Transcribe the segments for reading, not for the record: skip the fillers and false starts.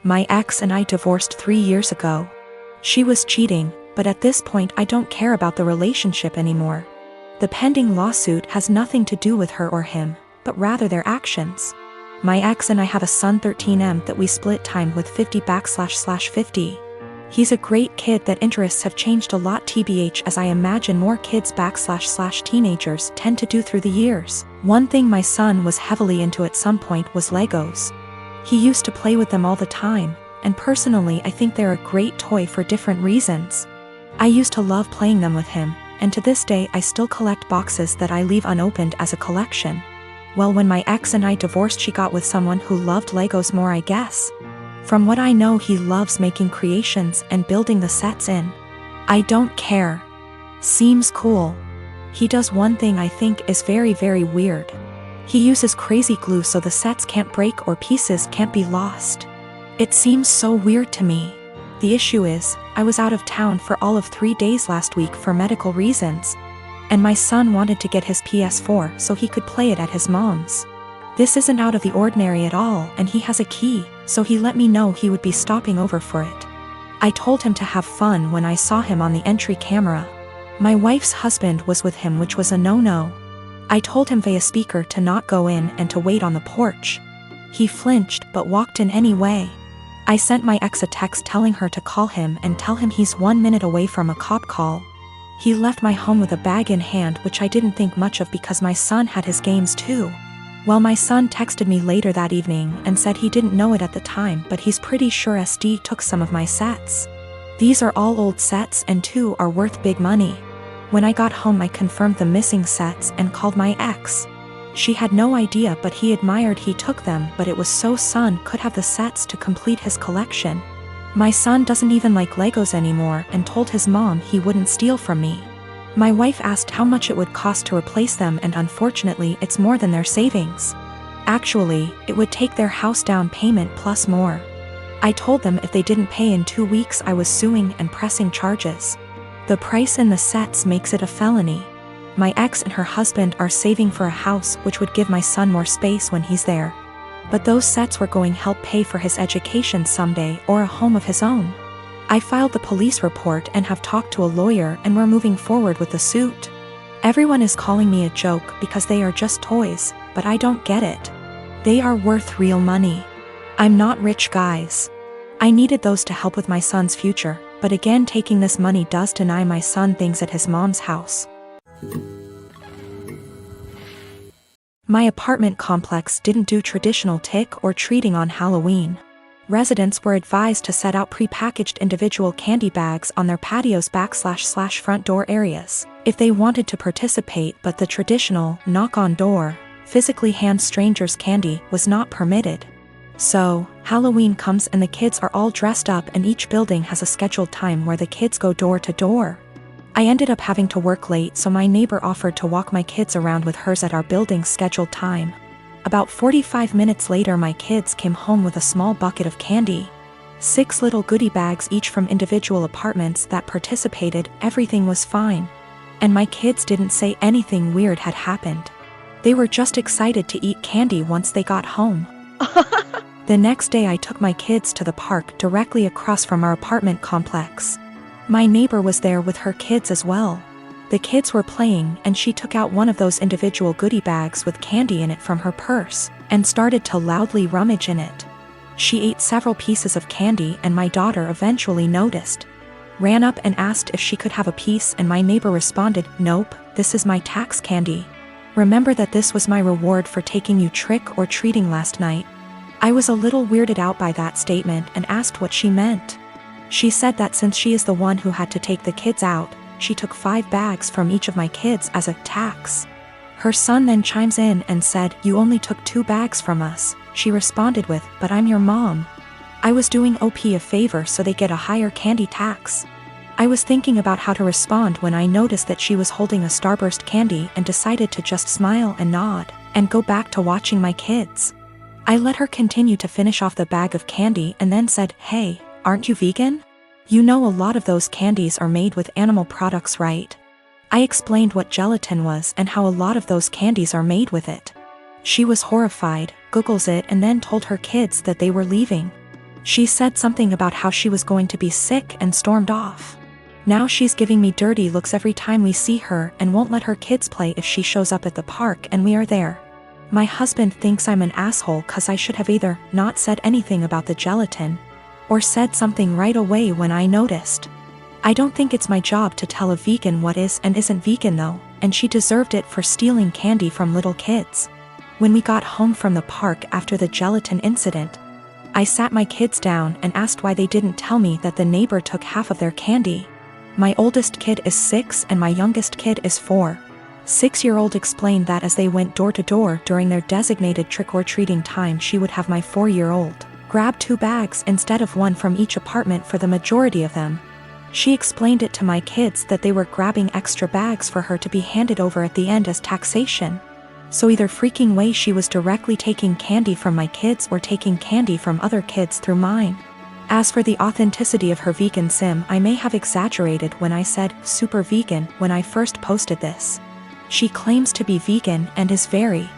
My ex and I divorced 3 years ago. She was cheating, but at this point I don't care about the relationship anymore. The pending lawsuit has nothing to do with her or him, but rather their actions. My ex and I have a son 13M that we split time with 50//50. He's a great kid that interests have changed a lot tbh as I imagine more kids//teenagers tend to do through the years. One thing my son was heavily into at some point was Legos. He used to play with them all the time, and personally I think they're a great toy for different reasons. I used to love playing them with him, and to this day I still collect boxes that I leave unopened as a collection. Well, when my ex and I divorced, she got with someone who loved Legos more, I guess. From what I know, he loves making creations and building the sets in. I don't care. Seems cool. He does one thing I think is very, very weird. He uses crazy glue so the sets can't break or pieces can't be lost. It seems so weird to me. The issue is, I was out of town for all of 3 days last week for medical reasons. And my son wanted to get his PS4 so he could play it at his mom's. This isn't out of the ordinary at all, and he has a key, so he let me know he would be stopping over for it. I told him to have fun when I saw him on the entry camera. My wife's husband was with him, which was a no-no. I told him via speaker to not go in and to wait on the porch. He flinched but walked in anyway. I sent my ex a text telling her to call him and tell him he's 1 minute away from a cop call. He left my home with a bag in hand, which I didn't think much of because my son had his games too. Well, my son texted me later that evening and said he didn't know it at the time, but he's pretty sure SD took some of my sets. These are all old sets and 2 are worth big money. When I got home I confirmed the missing sets and called my ex. She had no idea, but he admired he took them, but it was so son could have the sets to complete his collection. My son doesn't even like Legos anymore and told his mom he wouldn't steal from me. My wife asked how much it would cost to replace them, and unfortunately it's more than their savings. Actually, it would take their house down payment plus more. I told them if they didn't pay in 2 weeks I was suing and pressing charges. The price in the sets makes it a felony. My ex and her husband are saving for a house which would give my son more space when he's there. But those sets were going to help pay for his education someday or a home of his own. I filed the police report and have talked to a lawyer, and we're moving forward with the suit. Everyone is calling me a joke because they are just toys, but I don't get it. They are worth real money. I'm not rich, guys. I needed those to help with my son's future, but again taking this money does deny my son things at his mom's house. My apartment complex didn't do traditional trick or treating on Halloween. Residents were advised to set out pre-packaged individual candy bags on their patios / front door areas if they wanted to participate, but the traditional knock on door, physically hand strangers candy was not permitted. So, Halloween comes and the kids are all dressed up, and each building has a scheduled time where the kids go door to door. I ended up having to work late, so my neighbor offered to walk my kids around with hers at our building's scheduled time. About 45 minutes later my kids came home with a small bucket of candy. 6 little goodie bags each from individual apartments that participated. Everything was fine. And my kids didn't say anything weird had happened. They were just excited to eat candy once they got home. The next day I took my kids to the park directly across from our apartment complex. My neighbor was there with her kids as well. The kids were playing, and she took out one of those individual goodie bags with candy in it from her purse and started to loudly rummage in it. She ate several pieces of candy, and my daughter eventually noticed. Ran up and asked if she could have a piece, and my neighbor responded, "Nope, this is my tax candy. Remember that this was my reward for taking you trick or treating last night." I was a little weirded out by that statement and asked what she meant. She said that since she is the one who had to take the kids out, she took 5 bags from each of my kids as a tax. Her son then chimes in and said, "You only took 2 bags from us." She responded with, "But I'm your mom. I was doing OP a favor so they get a higher candy tax." I was thinking about how to respond when I noticed that she was holding a Starburst candy and decided to just smile and nod and go back to watching my kids. I let her continue to finish off the bag of candy and then said, "Hey, aren't you vegan? You know a lot of those candies are made with animal products, right?" I explained what gelatin was and how a lot of those candies are made with it. She was horrified, Googles it, and then told her kids that they were leaving. She said something about how she was going to be sick and stormed off. Now she's giving me dirty looks every time we see her and won't let her kids play if she shows up at the park and we are there. My husband thinks I'm an asshole cause I should have either not said anything about the gelatin or said something right away when I noticed. I don't think it's my job to tell a vegan what is and isn't vegan though, and she deserved it for stealing candy from little kids. When we got home from the park after the gelatin incident, I sat my kids down and asked why they didn't tell me that the neighbor took half of their candy. My oldest kid is 6 and my youngest kid is 4. 6-year-old explained that as they went door to door during their designated trick-or-treating time, she would have my 4-year-old grab 2 bags instead of 1 from each apartment for the majority of them. She explained it to my kids that they were grabbing extra bags for her to be handed over at the end as taxation. So either freaking way she was directly taking candy from my kids or taking candy from other kids through mine. As for the authenticity of her vegan sim, I may have exaggerated when I said super vegan when I first posted this. She claims to be vegan and is very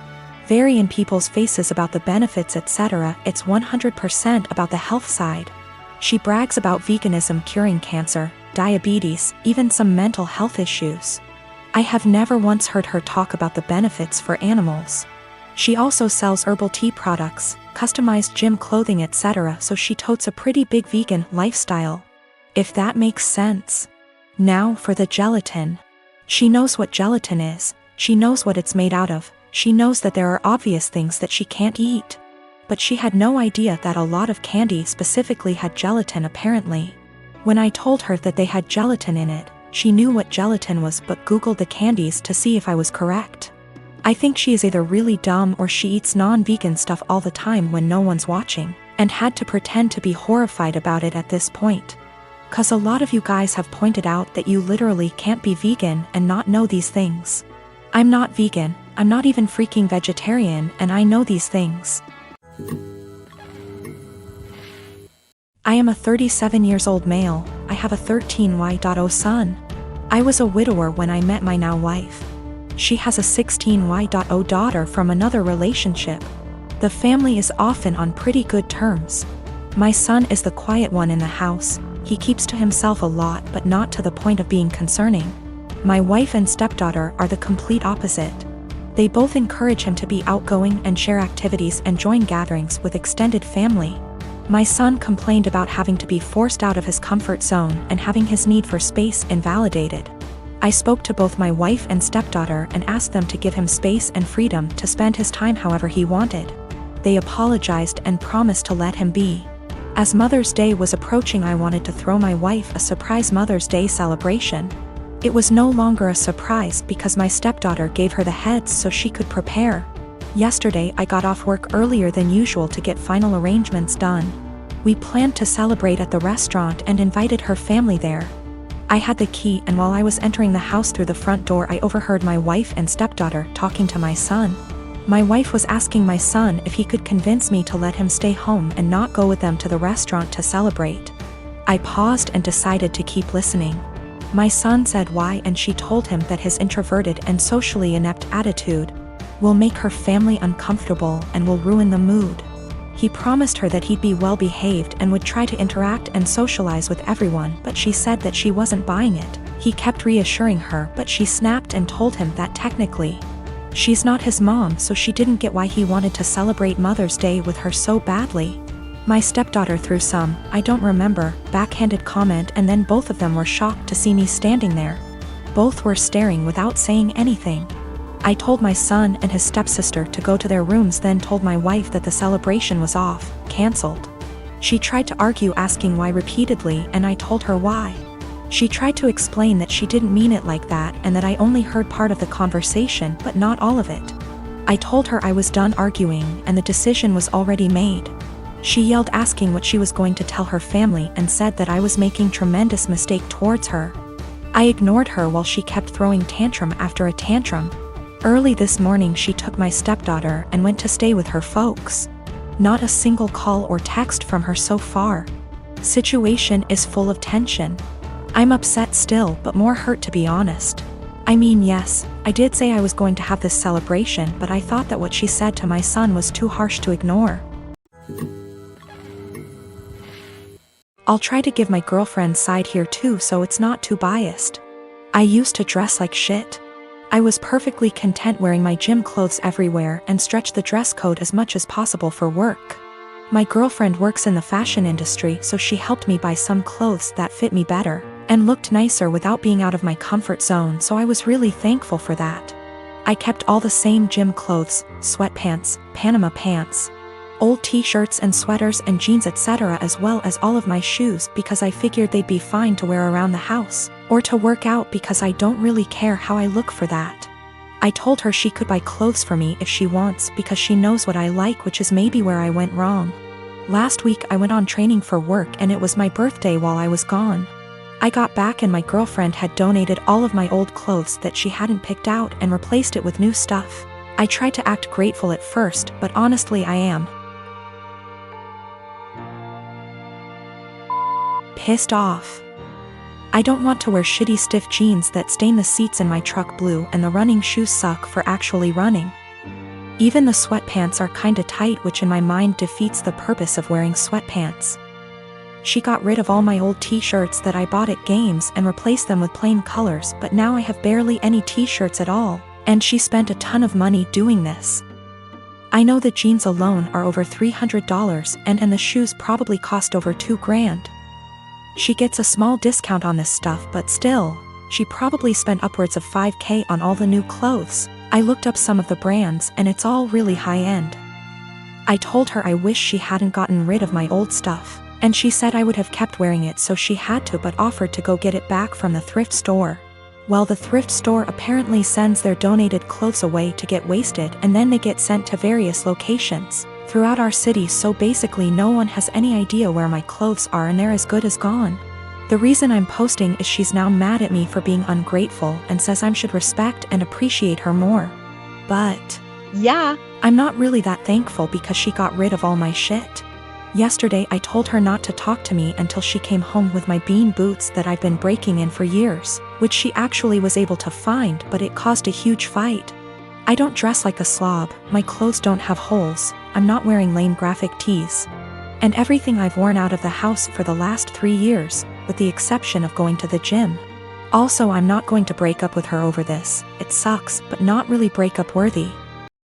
in people's faces about the benefits etc. It's 100% about the health side. She brags about veganism curing cancer, diabetes, even some mental health issues. I have never once heard her talk about the benefits for animals. She also sells herbal tea products, customized gym clothing etc. so she totes a pretty big vegan lifestyle. If that makes sense. Now for the gelatin. She knows what gelatin is, she knows what it's made out of, she knows that there are obvious things that she can't eat. But she had no idea that a lot of candy specifically had gelatin apparently. When I told her that they had gelatin in it, she knew what gelatin was but Googled the candies to see if I was correct. I think she is either really dumb or she eats non-vegan stuff all the time when no one's watching, and had to pretend to be horrified about it at this point. Cause a lot of you guys have pointed out that you literally can't be vegan and not know these things. I'm not vegan, I'm not even freaking vegetarian, and I know these things. I am a 37 years old male, I have a 13Y.0 son. I was a widower when I met my now wife. She has a 16Y.0 daughter from another relationship. The family is often on pretty good terms. My son is the quiet one in the house, he keeps to himself a lot but not to the point of being concerning. My wife and stepdaughter are the complete opposite. They both encourage him to be outgoing and share activities and join gatherings with extended family. My son complained about having to be forced out of his comfort zone and having his need for space invalidated. I spoke to both my wife and stepdaughter and asked them to give him space and freedom to spend his time however he wanted. They apologized and promised to let him be. As Mother's Day was approaching, I wanted to throw my wife a surprise Mother's Day celebration. It was no longer a surprise because my stepdaughter gave her the heads so she could prepare. Yesterday I got off work earlier than usual to get final arrangements done. We planned to celebrate at the restaurant and invited her family there. I had the key, and while I was entering the house through the front door I overheard my wife and stepdaughter talking to my son. My wife was asking my son if he could convince me to let him stay home and not go with them to the restaurant to celebrate. I paused and decided to keep listening. My son said why, and she told him that his introverted and socially inept attitude will make her family uncomfortable and will ruin the mood. He promised her that he'd be well behaved and would try to interact and socialize with everyone, but she said that she wasn't buying it. He kept reassuring her, but she snapped and told him that technically she's not his mom, so she didn't get why he wanted to celebrate Mother's Day with her so badly. My stepdaughter threw some, I don't remember, backhanded comment, and then both of them were shocked to see me standing there. Both were staring without saying anything. I told my son and his stepsister to go to their rooms, then told my wife that the celebration was off, cancelled. She tried to argue, asking why repeatedly, and I told her why. She tried to explain that she didn't mean it like that and that I only heard part of the conversation but not all of it. I told her I was done arguing and the decision was already made. She yelled, asking what she was going to tell her family, and said that I was making tremendous mistake towards her. I ignored her while she kept throwing tantrum after a tantrum. Early this morning she took my stepdaughter and went to stay with her folks. Not a single call or text from her so far. Situation is full of tension. I'm upset still, but more hurt to be honest. I mean, yes, I did say I was going to have this celebration, but I thought that what she said to my son was too harsh to ignore. I'll try to give my girlfriend's side here too so it's not too biased. I used to dress like shit. I was perfectly content wearing my gym clothes everywhere and stretch the dress code as much as possible for work. My girlfriend works in the fashion industry, so she helped me buy some clothes that fit me better and looked nicer without being out of my comfort zone, so I was really thankful for that. I kept all the same gym clothes, sweatpants, Panama pants, old t-shirts and sweaters and jeans etc., as well as all of my shoes because I figured they'd be fine to wear around the house or to work out because I don't really care how I look for that. I told her she could buy clothes for me if she wants because she knows what I like, which is maybe where I went wrong. Last week I went on training for work and it was my birthday while I was gone. I got back and my girlfriend had donated all of my old clothes that she hadn't picked out and replaced it with new stuff. I tried to act grateful at first, but honestly I am pissed off. I don't want to wear shitty stiff jeans that stain the seats in my truck blue, and the running shoes suck for actually running. Even the sweatpants are kinda tight, which in my mind defeats the purpose of wearing sweatpants. She got rid of all my old t-shirts that I bought at games and replaced them with plain colors, but now I have barely any t-shirts at all, and she spent a ton of money doing this. I know the jeans alone are over $300 and the shoes probably cost over $2,000. She gets a small discount on this stuff, but still, she probably spent upwards of $5,000 on all the new clothes. I looked up some of the brands and it's all really high-end. I told her I wish she hadn't gotten rid of my old stuff, and she said I would have kept wearing it, so she had to, but offered to go get it back from the thrift store. Well, the thrift store apparently sends their donated clothes away to get wasted and then they get sent to various locations throughout our city, so basically no one has any idea where my clothes are and they're as good as gone. The reason I'm posting is she's now mad at me for being ungrateful and says I should respect and appreciate her more. But yeah, I'm not really that thankful because she got rid of all my shit. Yesterday I told her not to talk to me until she came home with my bean boots that I've been breaking in for years, which she actually was able to find, but it caused a huge fight. I don't dress like a slob, my clothes don't have holes, I'm not wearing lame graphic tees, and everything I've worn out of the house for the last 3 years, with the exception of going to the gym. Also, I'm not going to break up with her over this. It sucks, but not really breakup worthy.